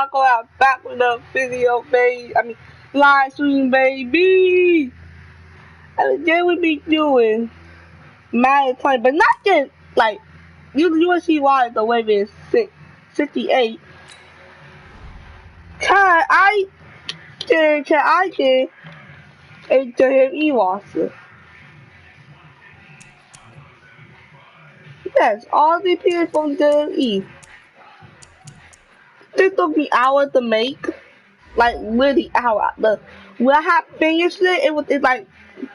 go out back with the video, baby. I mean, live stream, baby. And then we be doing Madden 20, but not just like you will see why the wave is 68. Can I get a damn E-Roster? Yes, all the people from the E. This took me hours to make. Like really hour. When I had finished it, it's like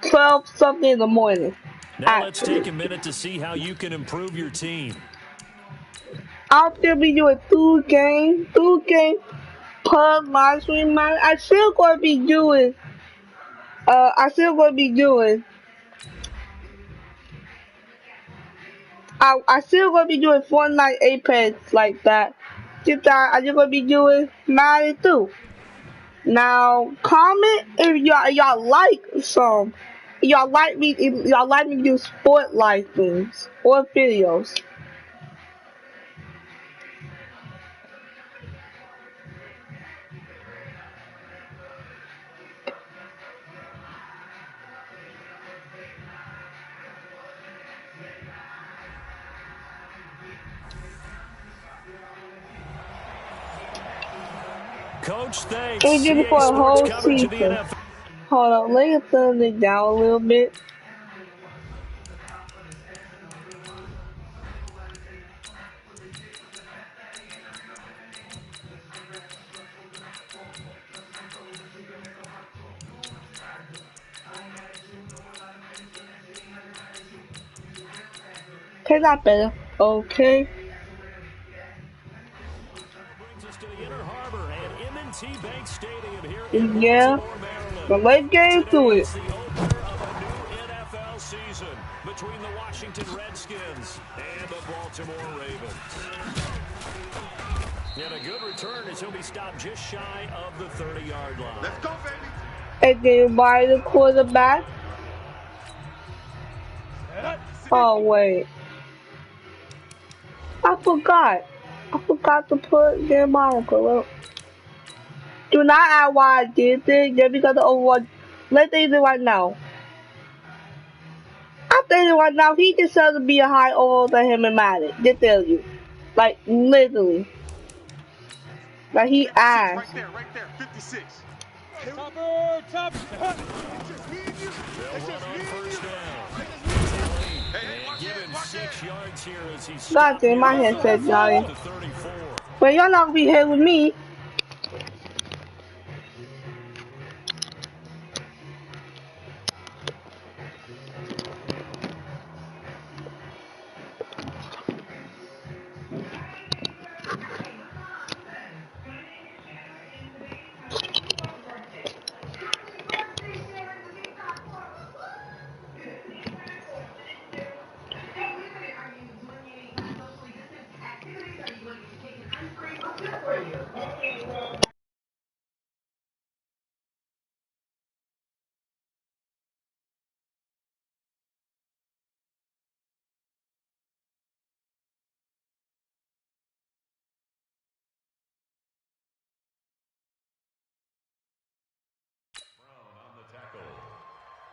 12 something in the morning. Now let's take a minute to see how you can improve your team. I'll still be doing two games per live stream. Man, I still gonna be doing. I still gonna be doing. I still gonna be doing Fortnite Apex like that. Just that I just gonna be doing Madden too. Now comment if y'all like some. Y'all like me if y'all like me to do sport live streams or videos. Coach, thanks. We did it for a whole season. Hold on, let me turn it down a little bit. Okay, that better. Okay. Yeah. But let's get into it. Season between the Washington Redskins and the Baltimore Ravens. And a good return as he'll be stopped just shy of the 30-yard line. Let's go, baby. And then by the quarterback. Oh, wait. I forgot to put their moniker. Do not ask why I did this, just because of overall. Let's do it right now. I'm thinking right now, he deserves to be a high overall than him and Madden. Just tell you. Like, literally. Like, he asked. Right there, 56. Top. God damn, my headset dying. Well, y'all not gonna be here with me.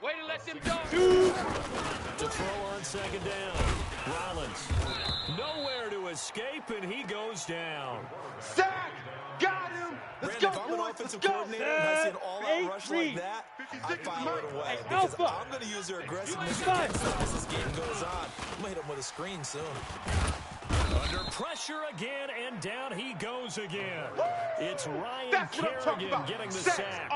Way to let them go. To throw on second down. Rollins. Nowhere to escape, and he goes down. Sack! Got him! Let's go, If I'm an offensive go! coordinator and I see an all-out rush like that, I file it away. Because I'm going to use their aggressiveness against them as this game goes on. I'm going to hit him with a screen soon. Under pressure again, and down he goes again. It's Ryan Kerrigan getting the sack.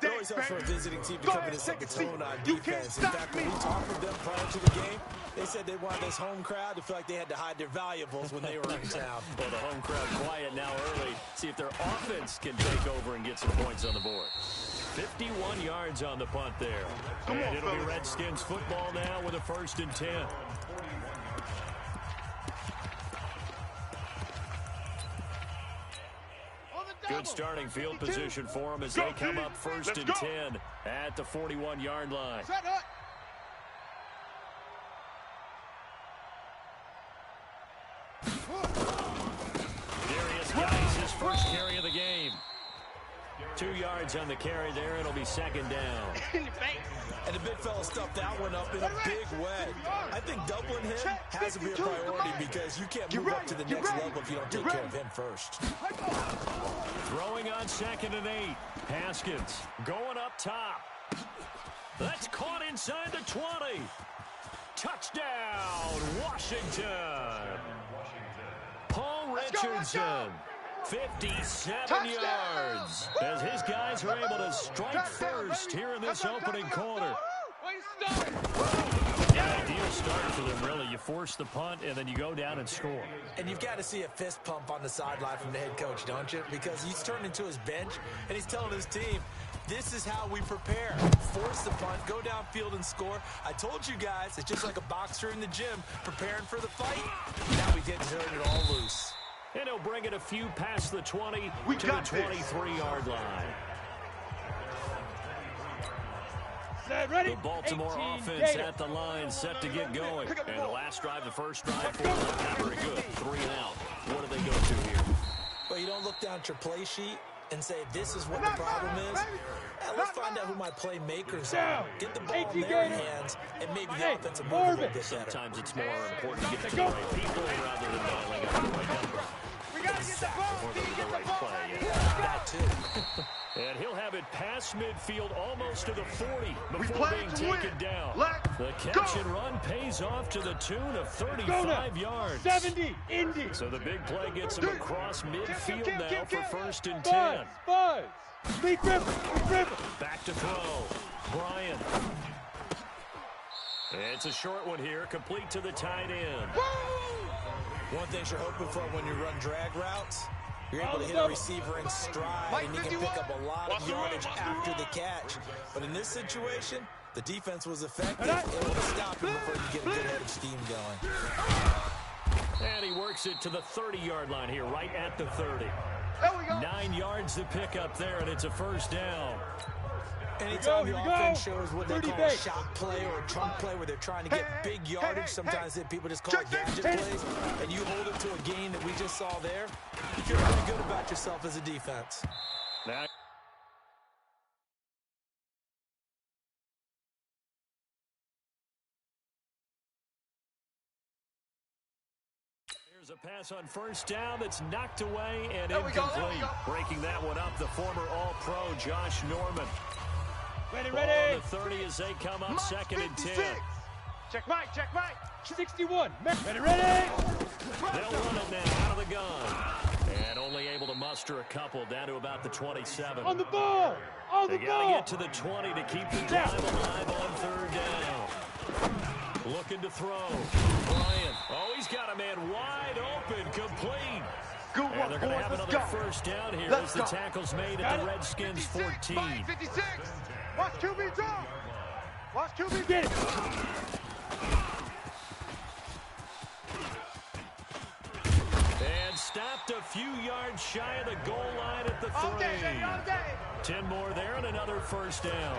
It's always hard for a visiting team to come in and set the tone on defense. In fact, when we talked with them prior to the game, they said they wanted this home crowd to feel like they had to hide their valuables when they were in town. Well, the home crowd quiet now early. See if their offense can take over and get some points on the board. 51 yards on the punt there. And it'll be Redskins football now with a 1st and 10. Good starting field position for them as they come up 1st and 10 at the 41-yard line. Darius Guice, his first carry of the game. 2 yards on the carry there. It'll be second down. And the big fella stuffed that one up in a big way. I think doubling him has to be a priority because you can't move up to the next level if you don't take care of him first. Throwing on 2nd and 8. Haskins going up top. That's caught inside the 20. Touchdown, Washington. Paul Richardson, 57 yards, as his guys are able to strike first here in this opening quarter. Ideal start for them, really. You force the punt, and then you go down and score. And you've got to see a fist pump on the sideline from the head coach, don't you? Because he's turned into his bench, and he's telling his team, this is how we prepare. Force the punt, go downfield and score. I told you guys, it's just like a boxer in the gym preparing for the fight. Now we get to turn it all loose. And he'll bring it a few past the 20 to the 23-yard line. The Baltimore offense at the line, set to get going. And the last drive, the first drive for them, not very good. 3 and out. What do they go to here? Well, you don't look down at your play sheet and say, this is what the problem is. And let's find out who my playmakers are. Get the ball in their hands, and maybe the offensive move a little bit better. Sometimes it's more important to get it to the right people rather than dialing up the right number. Or the right play. Yeah. That too. And he'll have it past midfield almost to the 40 before being taken down. The catch and run pays off to the tune of 35 yards. 70, Indy. So the big play gets him across midfield now for 1st and 10. Buzz. Speed dribble. Back to throw. Bryant. It's a short one here, complete to the tight end. One thing you're hoping for when you run drag routes, you're able to hit a receiver in stride, and you can pick up a lot of yardage after the catch. But in this situation, the defense was effective, able to stop him before you get a good head of steam going. And he works it to the 30-yard line here, right at the 30. 9 yards to pick up there, and it's a first down. Anytime the offense shows what they call a shot play or a trunk play where they're trying to get big yardage, sometimes people just call it gadget plays, and you hold it to a gain that we just saw there, you feel pretty good about yourself as a defense. Now here's a pass on first down that's knocked away and incomplete. Breaking that one up, the former All-Pro Josh Norman. Ready. On the 30 as they come up 2nd and 10. Check Mike. 61. Ready. They'll run it now out of the gun. And only able to muster a couple down to about the 27. On the ball. They got to get to the 20 to keep the drive alive on 3rd down. Looking to throw. Bryant. Oh, he's got a man wide open, complete. And they're going to have another first down here as the tackle's made at the Redskins 14. 56. Watch QB drop. Watch QB get it. And stopped a few yards shy of the goal line at the 3. 10 more there and another first down.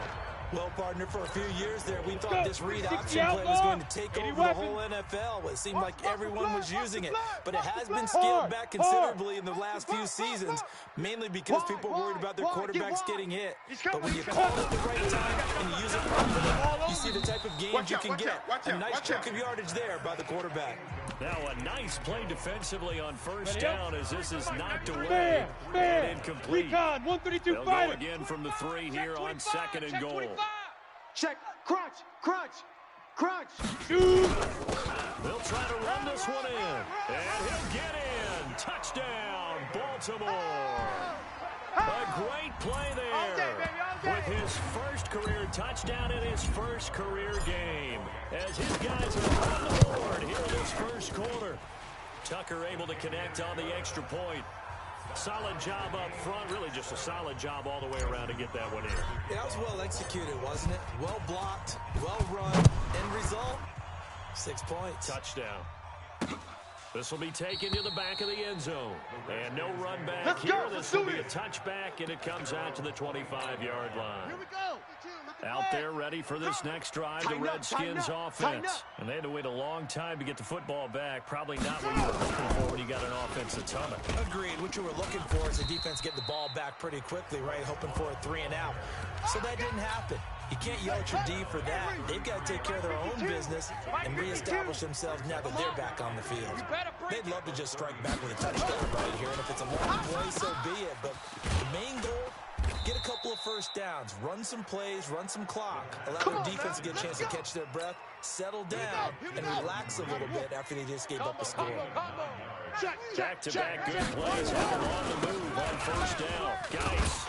Well, partner, for a few years there, we thought this read option play was going to take over the whole NFL. It seemed like everyone was using it, but it has been scaled back considerably in the last few seasons, mainly because people are worried about their quarterbacks getting hit. But when you call it at the right time and you use it properly, you see the type of gains you can get. A nice chunk of yardage there by the quarterback. Now a nice play defensively on first down as this is knocked away and incomplete. Recon, 132 They'll go again from the 3 here on 2nd and goal. Check. Crunch. They'll try to run this one in. And he'll get in. Touchdown, Baltimore. A great play there with his first career touchdown in his first career game. As his guys are on the board here in this first quarter. Tucker able to connect on the extra point. Solid job up front, really just a solid job all the way around to get that one in. Yeah, that was well executed, wasn't it? Well blocked, well run. End result, 6 points. Touchdown. This will be taken to the back of the end zone. And no run back here. This will be a touchback, and it comes out to the 25-yard line. Out there ready for this next drive, the Redskins offense. And they had to wait a long time to get the football back. Probably not what you were looking for when you got an offense that's humming. Agreed. What you were looking for is the defense get the ball back pretty quickly, right? Hoping for a 3 and out. So that didn't happen. You can't yell at your D for that. They've got to take care of their own business and reestablish themselves now that they're back on the field. They'd love to just strike back with a touchdown right here, and if it's a long play, so be it. But the main goal, get a couple of first downs, run some plays, run some clock, allow their defense to get a chance to catch their breath, settle down, and relax a little bit after they just gave up a score. Back-to-back good plays, on the move on first down. Geis.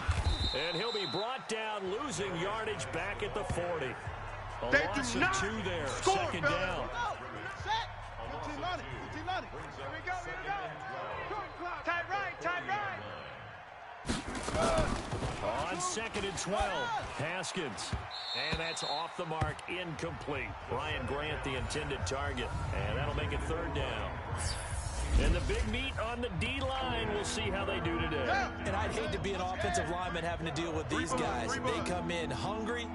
And he'll be brought down, losing yardage back at the 40. A loss of 2 there, second down. On 2nd and 12, Haskins. And that's off the mark, incomplete. Ryan Grant, the intended target. And that'll make it 3rd down. And the big meat on the D-line. We'll see how they do today. And I'd hate to be an offensive lineman having to deal with these guys. They come in hungry,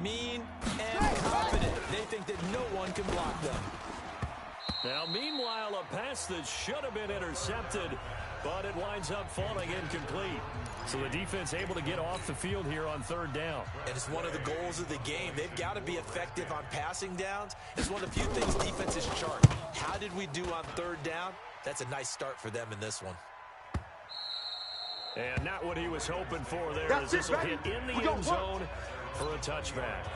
mean, and confident. They think that no one can block them. Now, meanwhile, a pass that should have been intercepted, but it winds up falling incomplete. So the defense able to get off the field here on 3rd down. And it's one of the goals of the game. They've got to be effective on passing downs. It's one of the few things defenses chart. How did we do on 3rd down? That's a nice start for them in this one. And not what he was hoping for there, as this will hit in the end zone for a touchback.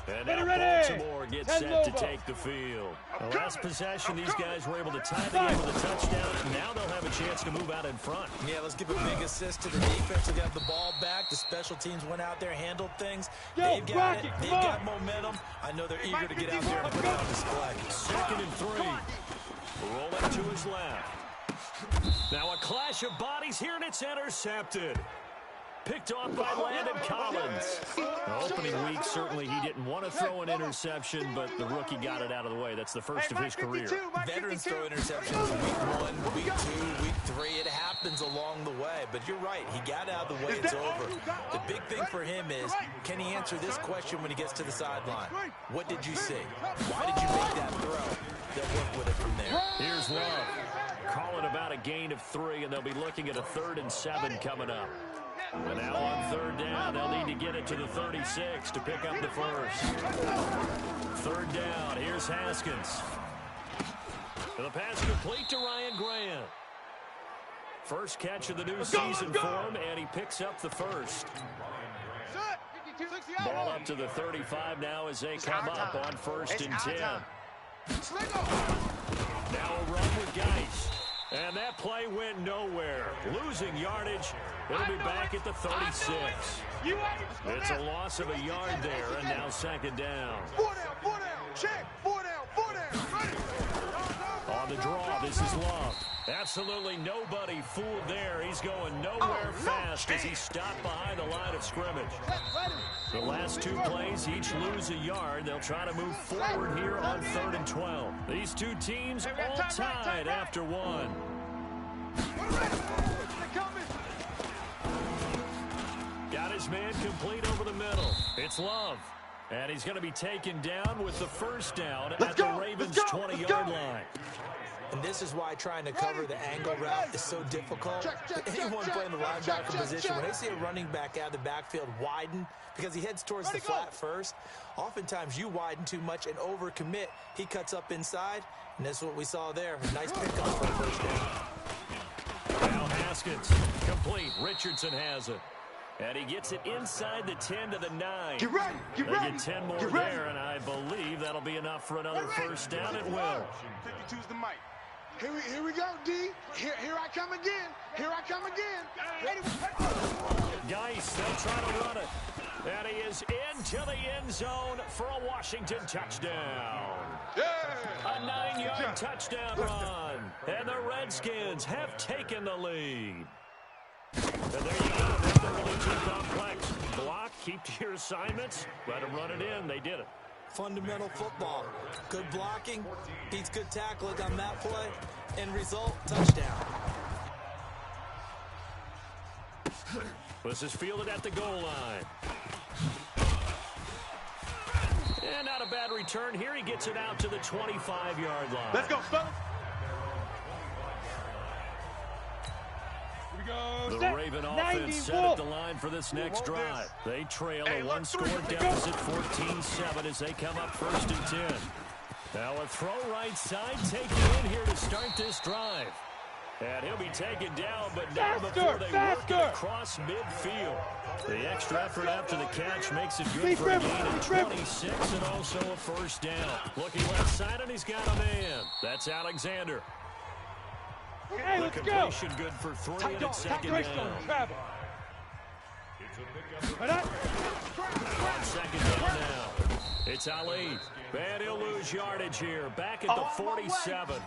And now Baltimore gets set to take the field. The last possession, these guys were able to tie the game with a touchdown. Now they'll have a chance to move out in front. Yeah, let's give a big assist to the defense. They got the ball back. The special teams went out there, handled things. They've got it. They've got momentum. I know they're eager to get out there and put it on display. 2nd and 3. Rolling to his left. Now a clash of bodies here, and it's intercepted. Picked off by Landon Collins. Opening week, certainly he didn't want to throw an interception, but the rookie got it out of the way. That's the first of his career. Veterans throw interceptions week 1, week 2, week 3. It happens along the way, but you're right. He got out of the way. It's over. The big thing for him is, can he answer this question when he gets to the sideline? What did you see? Why did you make that throw? They'll work with it from there. Here's Love. Call it about a gain of 3, and they'll be looking at a 3rd and 7 coming up. And now on 3rd down, they'll need to get it to the 36 to pick up the first. 3rd down, here's Haskins. And the pass complete to Ryan Grant. First catch of the new season for him, and he picks up the first. Ball up to the 35 now as they come up on 1st and 10. Now a run with Geis. And that play went nowhere. Losing yardage. It'll be back at the 36. It's a loss of a yard there, and now 2nd down. 4 down, check, 4 down, ready. On the draw, this is Love. Absolutely nobody fooled there. He's going nowhere fast as he stopped behind the line of scrimmage. The last 2 plays, each lose a yard. They'll try to move forward here on 3rd and 12. These 2 teams all tied after 1. Got his man complete over the middle. It's Love. And he's going to be taken down with the first down at the Ravens' 20-yard line. And this is why trying to cover the angle route is so difficult. Anyone playing the linebacker position, when they see a running back out of the backfield widen, because he heads towards the flat first, oftentimes you widen too much and overcommit. He cuts up inside, and that's what we saw there. Nice pickup for the first down. Now Haskins, complete. Richardson has it. And he gets it inside the 10 to the 9. Get ready, get ready. They get 10 more there, and I believe that'll be enough for another first down. It will. 52's the mic. Here we go, D. Here I come again. Here I come again. Geis, they'll try to run it. And he is into the end zone for a Washington touchdown. Yeah. A 9-yard touchdown run. And the Redskins have taken the lead. And there you go. Nothing really too complex. Block, keep to your assignments. Let them run it in. They did it. Fundamental football. Good blocking, beats good tackling on that play. End result, touchdown. This is fielded at the goal line. a bad return here. He gets it out to the 25-yard line. Let's go, fellas. Here we go. The Raven offense set at the line for this next drive. They trail a one-score deficit, 14-7, as they come up 1st and 10. Now a throw right side, taken in here to start this drive. And he'll be taken down, but now before they work it across midfield. The extra effort after the catch makes it good for a gain of 26 and also a first down. Looking left side, and he's got a man. That's Alexander. Hey, the let's completion go. Good for 3 and it's second down. Travel. On second down now. It's Ali. And he'll lose yardage here. Back at the 47.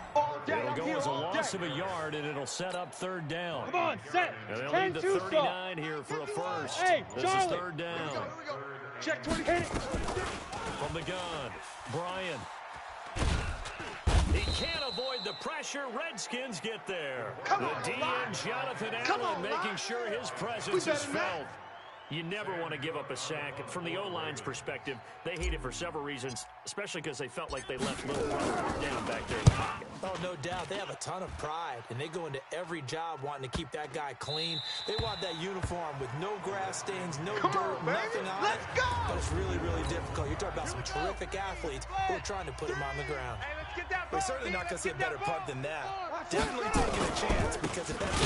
It'll go as a loss of a yard, and it'll set up 3rd down. Come on, set. And they'll need the 39 here for a first. Hey, this Charlie. is 3rd down. Check 20. Hit it. From the gun, Brian. He can't avoid the pressure. Redskins get there. The DN, Jonathan Allen, making sure his presence is felt. You never want to give up a sack. From the O-line's perspective, they hate it for several reasons, especially because they felt like they left little room down back there in the pocket. Oh, no doubt. They have a ton of pride, and they go into every job wanting to keep that guy clean. They want that uniform with no grass stains, no dirt, nothing on it. But it's really, really difficult. You're talking about some terrific athletes who are trying to put him on the ground. We're certainly not going to see a better punt than that. Definitely taking a chance, because if that's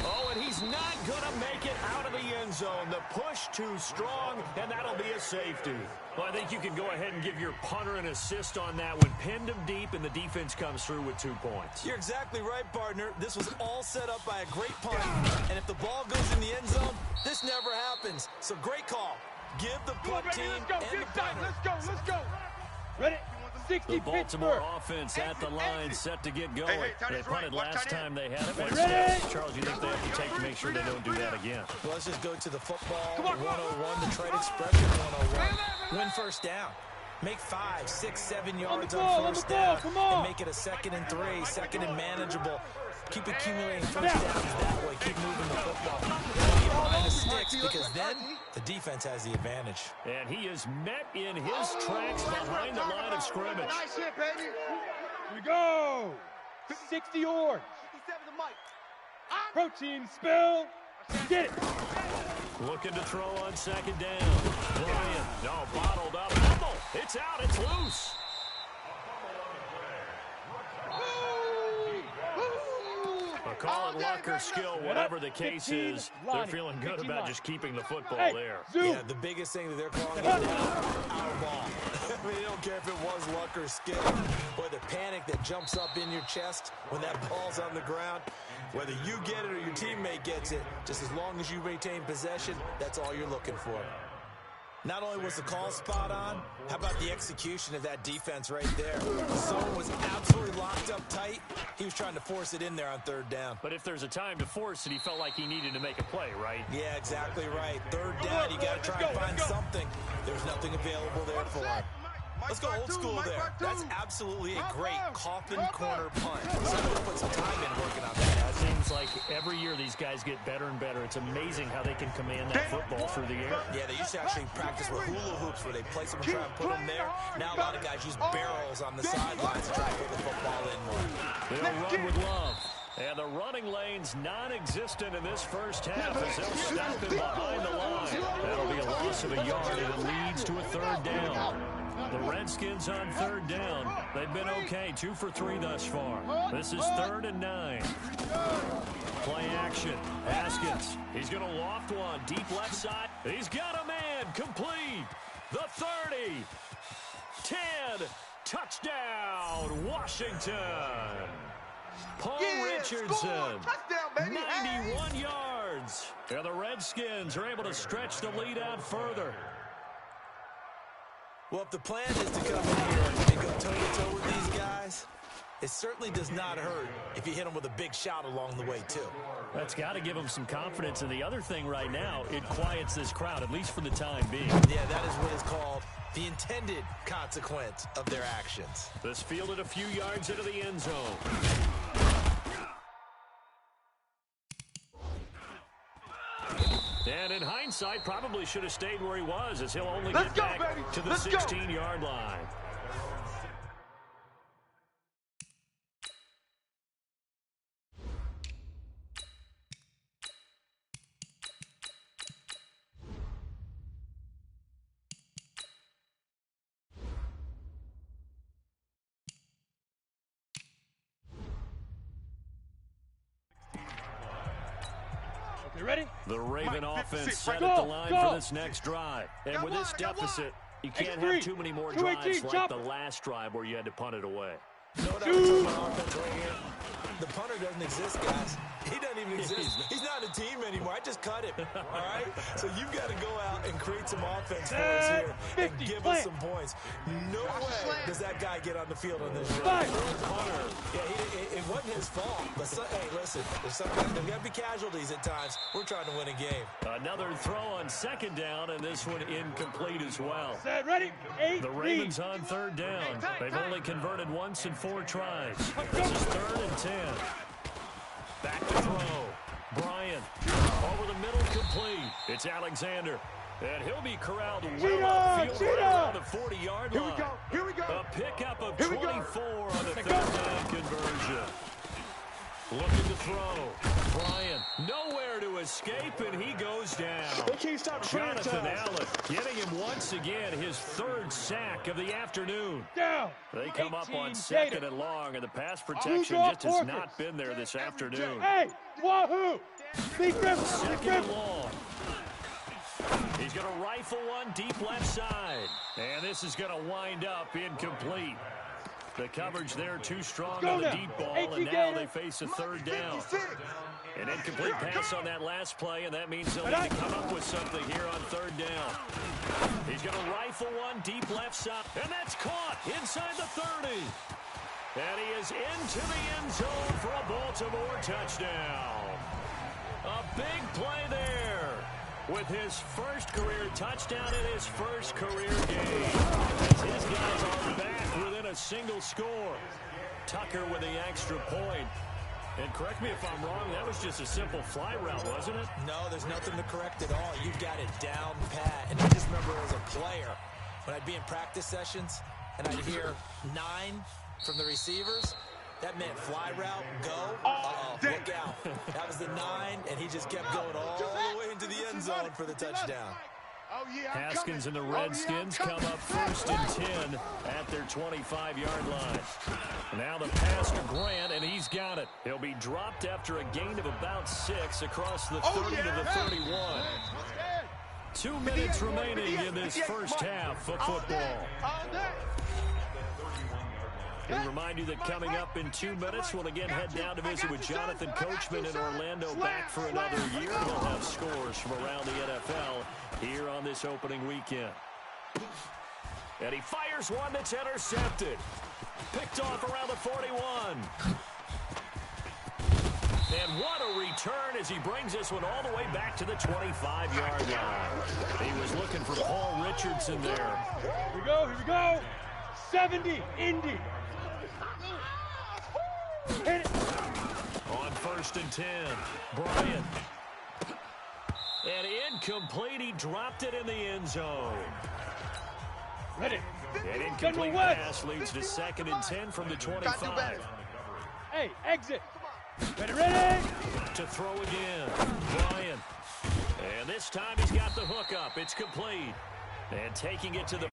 oh, and he's not going to make it out of the end zone. The push too strong, and that'll be a safety. Well, I think you can go ahead and give your punter an assist on that one. Pinned him deep, and the defense comes through with 2 points. You're exactly right, partner. This was all set up by a great punt. And if the ball goes in the end zone, this never happens. So great call. Give the punt team and the punter. Let's go. Ready? 60 The Baltimore offense at the line, set to get going. They punted last time they had it. What steps, Charles, you think they have to take to make sure they don't do that again? Well, let's just go to the football 101, the trade expression 101. Win first down. Make 5, 6, 7 yards on first down. And make it a 2nd and 3, 2nd and manageable. Keep accumulating first downs that way. Keep moving the football. Get behind the sticks, because then the defense has the advantage. And he is met in his tracks behind the line of scrimmage. Nice hit, baby. Here we go. 60 orange. 57 the mic. Protein spill. Get it. Looking to throw on 2nd down. Bryant, no, bottled up. Fumble. It's out. It's loose. Call it luck or skill, whatever the case is, they're feeling good about just keeping the football there. Yeah, the biggest thing that they're calling is now, our ball. I mean, they don't care if it was luck or skill, or the panic that jumps up in your chest when that ball's on the ground. Whether you get it or your teammate gets it, just as long as you retain possession, that's all you're looking for. Not only was the call spot on, how about the execution of that defense right there? The zone was absolutely locked up tight. He was trying to force it in there on 3rd down. But if there's a time to force it, he felt like he needed to make a play, right? Yeah, exactly right. 3rd down, you got to try and find something. There's nothing available there for him. Let's go old school there. That's absolutely a great coffin corner punt. Somebody put some time in working on that. It seems like every year these guys get better and better. It's amazing how they can command that football through the air. Yeah, they used to actually practice with hula hoops where they place them and try and put them there. Now a lot of guys use barrels on the sidelines to try and put the football in more. They'll run with love. And the running lane's non-existent in this first half as they'll stop him behind the line. That'll be a loss of a yard, and it leads to a 3rd down. The Redskins on 3rd down. They've been okay, 2 for 3 thus far. This is 3rd and 9. Play action. Haskins. He's going to loft one. Deep left side. He's got a man. Complete. The 30. 10. Touchdown, Washington. Paul Richardson. 91 yards. And the Redskins are able to stretch the lead out further. Well, if the plan is to come in here and go toe-to-toe with these guys, it certainly does not hurt if you hit them with a big shot along the way, too. That's got to give them some confidence. And the other thing right now, it quiets this crowd, at least for the time being. Yeah, that is what is called the intended consequence of their actions. This fielded a few yards into the end zone. And in hindsight, probably should have stayed where he was, as he'll only get back to the 16-yard line. You ready? The Raven offense set at the line for this next drive. And with this deficit, you can't have too many more drives like the last drive where you had to punt it away. No doubt talking about offense right here. The punter doesn't exist, guys. He doesn't even exist. He's not a team anymore. I just cut him. All right? So you've got to go out and create some offense for us here and give us some points. No way does that guy get on the field on this drive. Punter. Yeah, it wasn't his fault. But hey, listen, there's got to be casualties at times. We're trying to win a game. Another throw on second down, and this one incomplete as well. Set, ready? The Ravens on third down. They've only converted once in 4 tries. This is 3rd and 10. Back to throw. Bryant over the middle, complete. It's Alexander. And he'll be corralled well upfield right around the 40-yard line. Here we go. A pickup of 24 on the 3rd down conversion. Looking to throw. Bryant nowhere to escape, and he goes down. They can't stop Jonathan Allen getting him once again his 3rd sack of the afternoon. Down. They come up on 2nd and long, and the pass protection just has not been there this afternoon. Hey, wahoo! Big rip, 2nd and long. He's going to rifle one deep left side. And this is going to wind up incomplete. The coverage there too strong on the deep ball, and now they face a 3rd down. An incomplete pass on that last play, and that means they'll need to come up with something here on 3rd down. He's going to rifle one deep left side, and that's caught inside the 30. And he is into the end zone for a Baltimore touchdown. A big play there with his first career touchdown in his first career game. As his guys are back within a single score. Tucker with the extra point. And correct me if I'm wrong, that was just a simple fly route, wasn't it? No, there's nothing to correct at all. You've got it down pat. And I just remember as a player, when I'd be in practice sessions and I'd hear 9 from the receivers, that meant fly route, go, look out. That was the 9, and he just kept going all the way into the end zone for the touchdown. Haskins and the Redskins come up 1st and 10 at their 25-yard line. Now the pass to Grant, and he's got it. He'll be dropped after a gain of about 6 across the 30 to the 31. 2 minutes remaining in this first half of football. And remind you that coming up in 2 minutes, we'll again head down to visit with Jonathan Coachman in Orlando, back for another year. We'll have scores from around the NFL here on this opening weekend. And he fires one that's intercepted. Picked off around the 41. And what a return as he brings this one all the way back to the 25-yard line. He was looking for Paul Richardson there. Here we go. 70, Indy. Hit it. On 1st and 10, Bryant. And incomplete, he dropped it in the end zone. Ready. An incomplete pass leads to 2nd and 10 from the 25. Hey, exit. Ready. To throw again, Bryant. And this time he's got the hook up. It's complete. And taking it to the